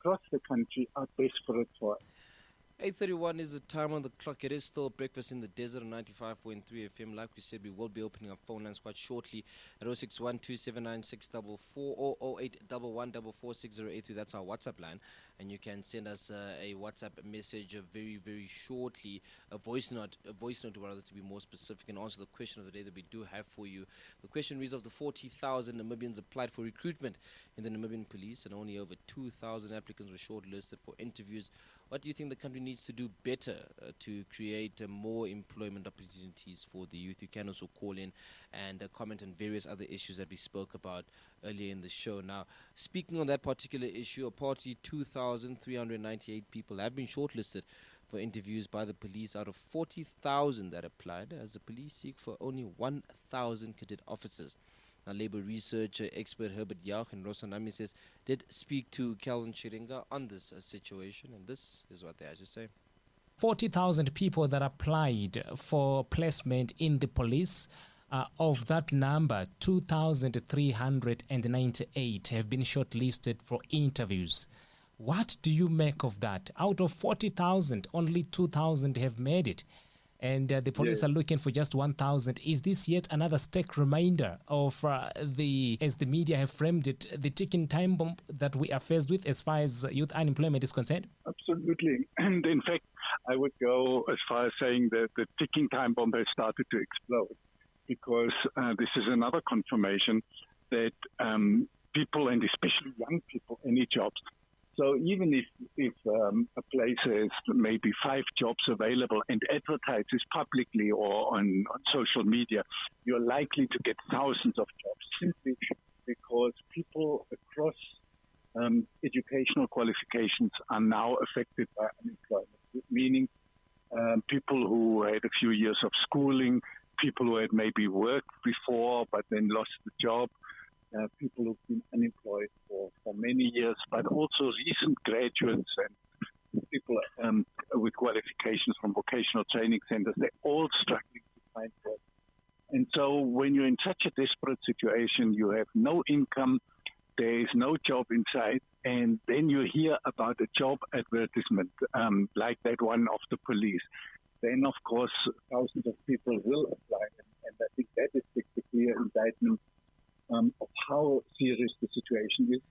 across the country are desperate for. 8:31 is the time on the clock. It is still breakfast in the desert on 95.3 FM. Like we said, we will be opening up phone lines quite shortly at 061-279-644 or 0811446083. That's our WhatsApp line. And you can send us a WhatsApp message very, very shortly, a voice note rather, to be more specific, and answer the question of the day that we do have for you. The question reads: of the 40,000 Namibians applied for recruitment in the Namibian Police, and only over 2,000 applicants were shortlisted for interviews, what do you think the country needs to do better to create more employment opportunities for the youth? You can also call in and comment on various other issues that we spoke about earlier in the show. Now, speaking on that particular issue, a party 2,398 people have been shortlisted for interviews by the police out of 40,000 that applied, as the police seek for only 1,000 cadet officers. Now, labor research expert Hebert Jauch in Rosanami says did speak to Calvin Chiringa on this situation, and this is what they had to say. 40,000 people that applied for placement in the police. Of that number, 2,398 have been shortlisted for interviews. What do you make of that? Out of 40,000, only 2,000 have made it. And the police are looking for just 1,000. Is this yet another stark reminder of as the media have framed it, the ticking time bomb that we are faced with as far as youth unemployment is concerned? Absolutely. And in fact, I would go as far as saying that the ticking time bomb has started to explode, because this is another confirmation that people, and especially young people, need jobs. So even if a place has maybe 5 jobs available and advertises publicly or on social media, you're likely to get thousands of jobs, simply because people across educational qualifications are now affected by unemployment, meaning people who had a few years of schooling, people who had maybe worked before but then lost the job, people who've been unemployed for many years, but also recent graduates and people with qualifications from vocational training centers. They're all struggling to find work. And so when you're in such a desperate situation, you have no income, there is no job in sight, and then you hear about a job advertisement like that one of the police, then of course thousands of people will apply. And I think that is the clear indictment of how serious the situation is.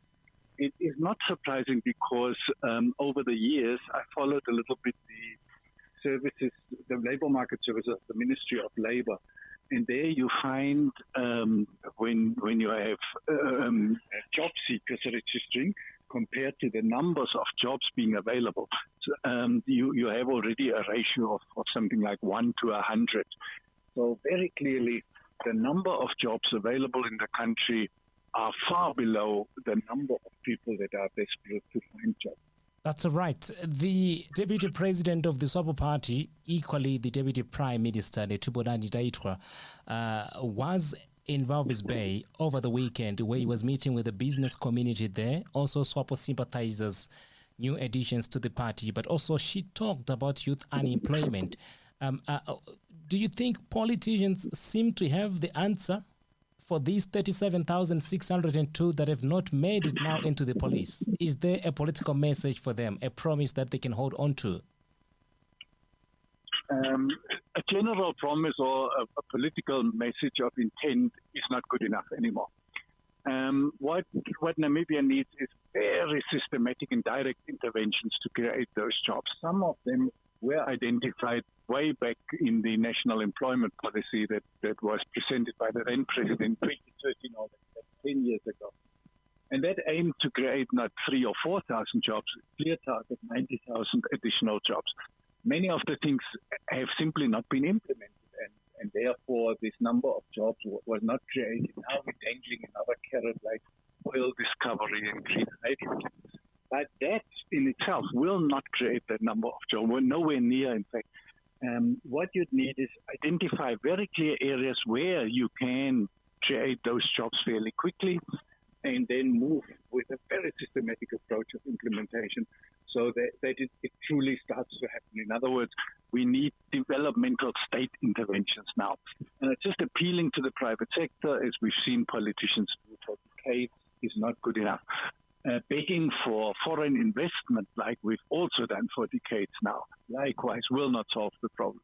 It is not surprising because over the years I followed a little bit the services, the labor market services of the Ministry of Labor, and there you find when you have job seekers registering compared to the numbers of jobs being available, you have already a ratio of something like 1 to 100. So very clearly, the number of jobs available in the country are far below the number of people that are desperate to find jobs. That's right. The Deputy President of the SWAPO Party, equally the Deputy Prime Minister, Netubonani Daitwa, was in Walvis Bay over the weekend, where he was meeting with the business community there, also SWAPO sympathizers, new additions to the party, but also she talked about youth unemployment. Do you think politicians seem to have the answer for these 37,602 that have not made it now into the police? Is there a political message for them, a promise that they can hold on to? A general promise or a political message of intent is not good enough anymore. What Namibia needs is very systematic and direct interventions to create those jobs. Some of them were identified way back in the national employment policy that was presented by the then president in 2013, or 10 years ago. And that aimed to create not 3,000 or 4,000 jobs, clear target 90,000 additional jobs. Many of the things have simply not been implemented, and therefore this number of jobs was not created. Now we're dangling another carrot like oil discovery and green hydrogen. But that in itself will not create that number of jobs. We're nowhere near, in fact. What you'd need is identify very clear areas where you can create those jobs fairly quickly, and then move with a very systematic approach of implementation so that it truly starts to happen. In other words, we need developmental state interventions now. And it's just appealing to the private sector, as we've seen politicians do for decades, is not good enough. begging for foreign investment like we've also done for decades now, likewise, will not solve the problem.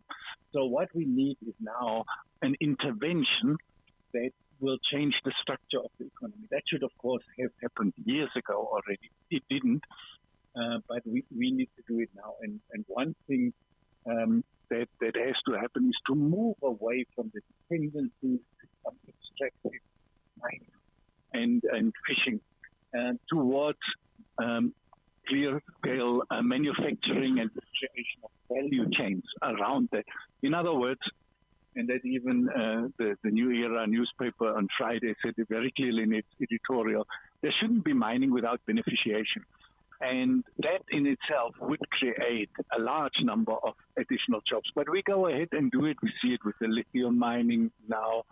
So what we need is now an intervention that will change the structure of the economy. That should, of course, have happened years ago already. It didn't, but we need to do it now. And one thing that has to happen is to move away from the dependencies to some extractive mining and fishing towards clear-scale manufacturing and the creation of value chains around that. In other words, and that even the New Era newspaper on Friday said it very clearly in its editorial, there shouldn't be mining without beneficiation. And that in itself would create a large number of additional jobs. But we go ahead and do it. We see it with the lithium mining now,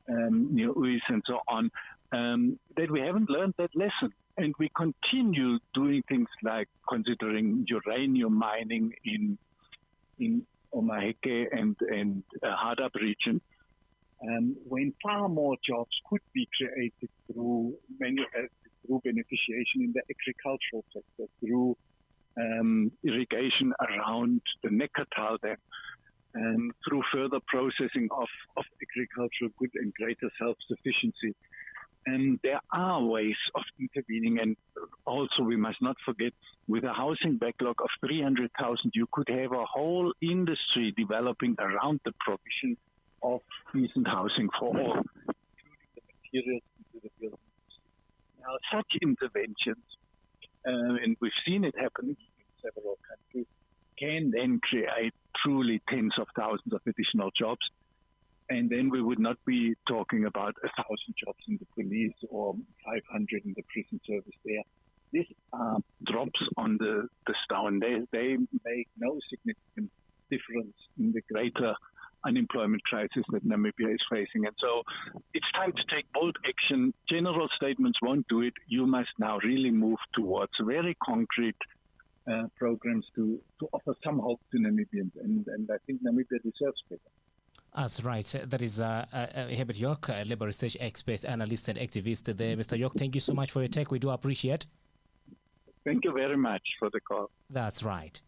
Uis and so on, that we haven't learned that lesson. And we continue doing things like considering uranium mining in Omaheke and Hadab region, when far more jobs could be created through beneficiation in the agricultural sector, through irrigation around the Neckartal Dam, through further processing of agricultural goods and greater self-sufficiency. And there are ways of intervening, and also we must not forget, with a housing backlog of 300,000, you could have a whole industry developing around the provision of decent housing for all, including the materials into the building. Now, such interventions, and we've seen it happening in several countries, can then create truly tens of thousands of additional jobs. And then we would not be talking about 1,000 jobs in the police or 500 in the prison service there. These are drops on the stone. They make no significant difference in the greater unemployment crisis that Namibia is facing. And so it's time to take bold action. General statements won't do it. You must now really move towards very concrete programs to offer some hope to Namibians. And I think Namibia deserves better. That's right. That is Hebert Jauch, labor research expert, analyst, and activist there. Mr. Jauch, thank you so much for your take. We do appreciate. Thank you very much for the call. That's right.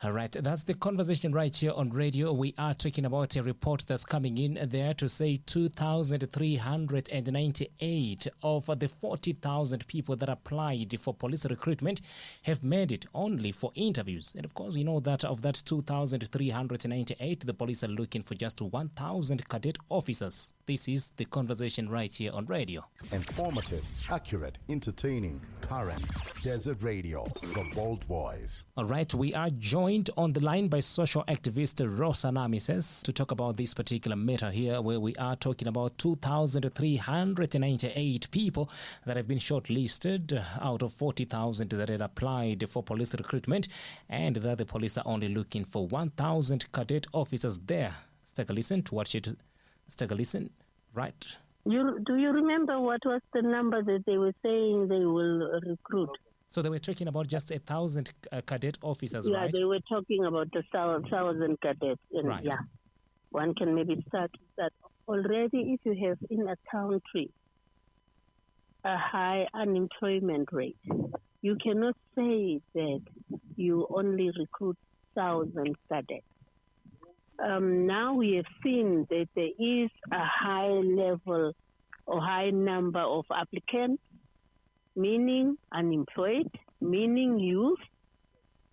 All right, that's the conversation right here on radio. We are talking about a report that's coming in there to say 2,398 of the 40,000 people that applied for police recruitment have made it only for interviews. And of course, you know that of that 2,398, the police are looking for just 1,000 cadet officers. This is the conversation right here on radio. Informative, accurate, entertaining, current. Desert Radio, the bold voice. All right, we are joined on the line by social activist Rosa Namises to talk about this particular matter here, where we are talking about 2,398 people that have been shortlisted out of 40,000 that had applied for police recruitment, and that the police are only looking for 1,000 cadet officers there. Let's take a listen to what she... Let's take a listen. Right. Do you remember what was the number that they were saying they will recruit? So they were talking about just 1,000 cadet officers, yeah, right? Yeah, they were talking about the 1,000 cadets. And right. Yeah, one can maybe start that. Already, if you have in a country a high unemployment rate, you cannot say that you only recruit 1,000 cadets. Now we have seen that there is a high level or high number of applicants, meaning unemployed, meaning youth,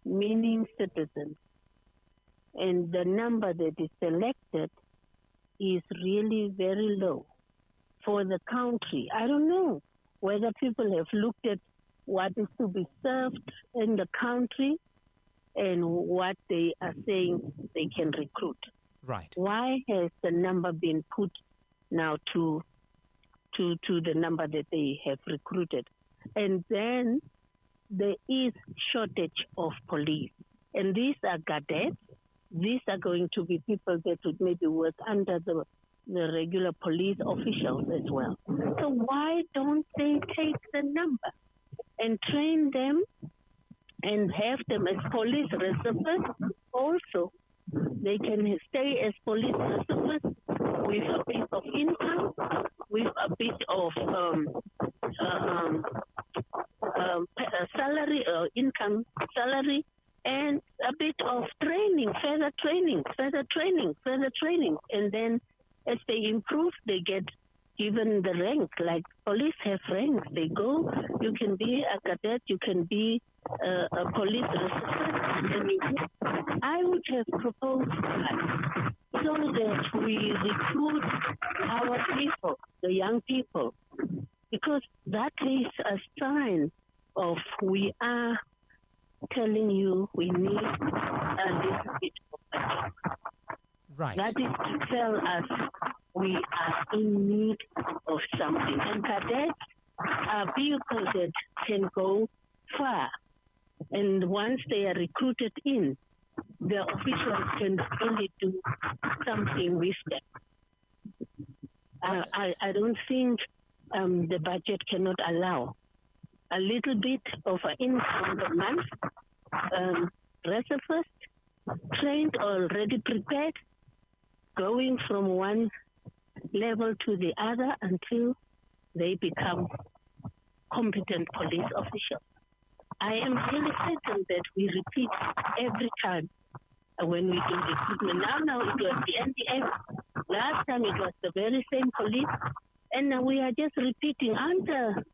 meaning citizens. And the number that is selected is really very low for the country. I don't know whether people have looked at what is to be served in the country and what they are saying they can recruit. Right. Why has the number been put now to the number that they have recruited? And then there is shortage of police. And these are cadets. These are going to be people that would maybe work under the regular police officials as well. So why don't they take the number and train them and have them as police reservists? Also, they can stay as police reservists with a bit of income, with a bit of salary or income, salary, and a bit of training, further training. And then as they improve, they get given the rank. Like police have ranks. They go, you can be a cadet, you can be a police reservist. I would have proposed that so that we recruit our people, the young people, because that is a sign of we are telling you we need a little bit of budget. Right. That is to tell us we are in need of something. And cadets are vehicles that can go far. And once they are recruited in, the officials can really do something with them. I don't think the budget cannot allow a little bit of an income per month, reservists, trained, already prepared, going from one level to the other until they become competent police officers. I am really certain that we repeat every time when we do recruitment. Now it was the NDF. Last time it was the very same police. And now we are just repeating under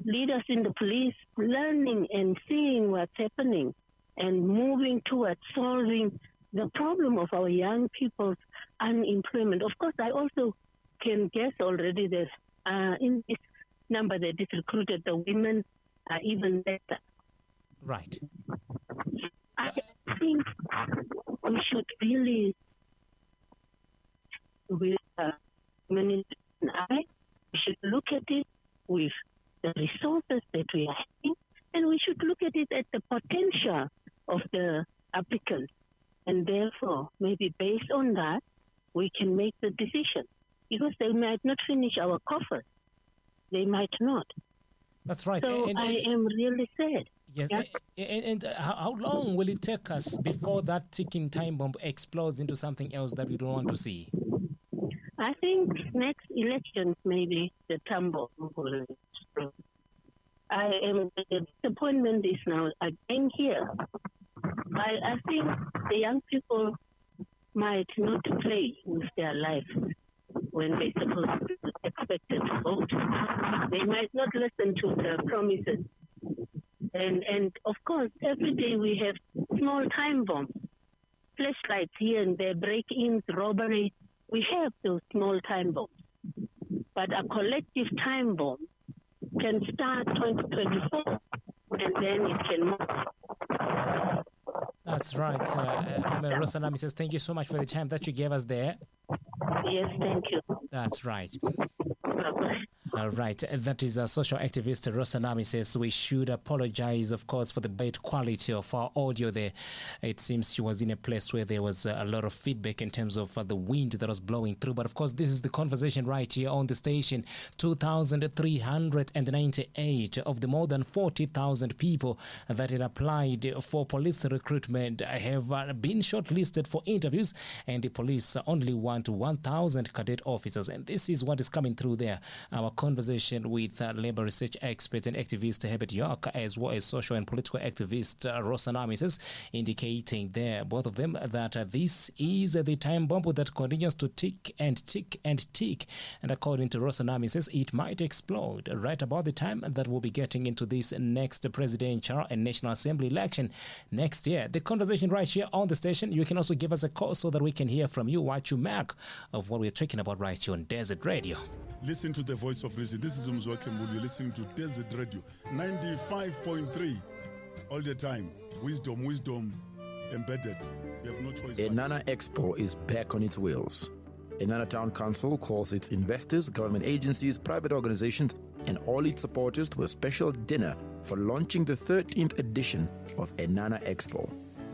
leaders in the police, learning and seeing what's happening and moving towards solving the problem of our young people's unemployment. Of course, I also can guess already that in this number that is recruited, the women are even better. Right. I think we should really, with women and we should look at it with the resources that we are having, and we should look at it at the potential of the applicants. And therefore, maybe based on that, we can make the decision. Because they might not finish our coffers. They might not. That's right. So I am really sad. Yes. Yeah? And how long will it take us before that ticking time bomb explodes into something else that we don't want to see? I think next elections, maybe the time bomb will explode. The disappointment is now again here. I think the young people might not play with their lives when they're supposed to be expected to vote. They might not listen to the promises. And of course, every day we have small time bombs, flashlights here and there, break-ins, robbery. We have those small time bombs. But a collective time bomb can start 2024, and then it can move. That's right. Rosa Nami says, thank you so much for the time that you gave us there. Yes, thank you. That's right. Bye-bye. All right. That is a social activist. Rosa Nami says we should apologize, of course, for the bad quality of our audio there. It seems she was in a place where there was a lot of feedback in terms of the wind that was blowing through. But of course, this is the conversation right here on the station. 2,398 of the more than 40,000 people that had applied for police recruitment have been shortlisted for interviews, and the police only want 1,000 cadet officers. And this is what is coming through there. Our conversation with labor research expert and activist Hebert Jauch, as well as social and political activist Rosa Nami says, indicating there, both of them, that this is the time bomb that continues to tick and tick and tick. And according to Rosa Nami says, it might explode right about the time that we'll be getting into this next presidential and National Assembly election next year. The conversation right here on the station. You can also give us a call so that we can hear from you what you make of what we're talking about right here on Desert Radio. Listen to the voice of reason. This is Umzwake Mbulu. You're listening to Desert Radio 95.3 all the time. Wisdom embedded. You have no choice. Enana Expo is back on its wheels. Enana Town Council calls its investors, government agencies, private organizations, and all its supporters to a special dinner for launching the 13th edition of Enana Expo.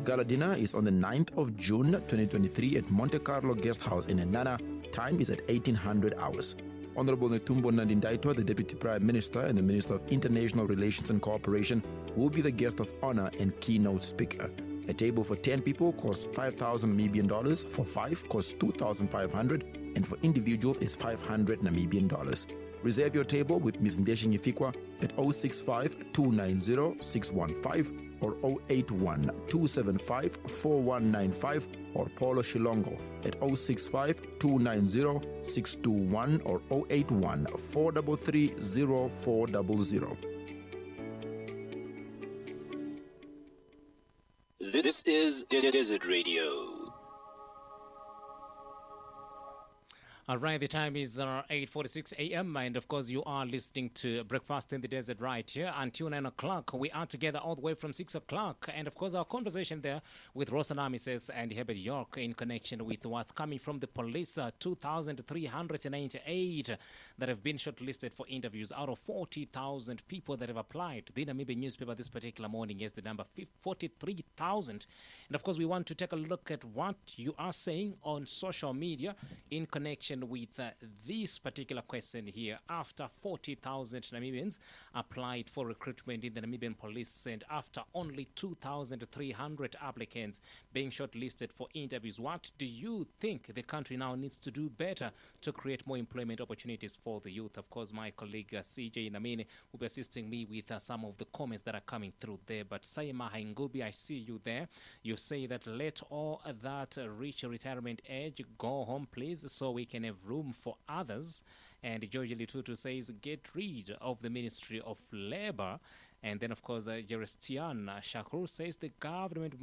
Gala dinner is on the 9th of June 2023 at Monte Carlo Guest House in Enana. Time is at 1800 hours. Honorable Netumbo Nandi-Ndaitwah, the Deputy Prime Minister and the Minister of International Relations and Cooperation, will be the guest of honor and keynote speaker. A table for 10 people costs $5,000 Namibian. For 5 costs $2,500, and and for individuals is 500 Namibian dollars. Reserve your table with Ms. Ndeshing Ifikwa at 065 290 615 or 081 275 4195 or Paulo Shilongo at 065 290 621 or 081 433 0400. This is Desert Radio. All right, the time is 8:46 a.m. and of course you are listening to Breakfast in the Desert right here until 9 o'clock. We are together all the way from 6 o'clock, and of course our conversation there with Rosa Namises and Hebert Jauch in connection with what's coming from the police, 2,398 that have been shortlisted for interviews out of 40,000 people that have applied. The Namibian newspaper this particular morning is the number 43,000. And of course we want to take a look at what you are saying on social media in connection with this particular question here. After 40,000 Namibians applied for recruitment in the Namibian Police, and after only 2,300 applicants being shortlisted for interviews, what do you think the country now needs to do better to create more employment opportunities for the youth? Of course, my colleague CJ Namine will be assisting me with some of the comments that are coming through there. But Saima Haingubi, I see you there. You say that let all that reach retirement age go home, please, so we can have room for others. And George Litutu says get rid of the Ministry of Labor. And then, of course, Jerestian Shakur says the government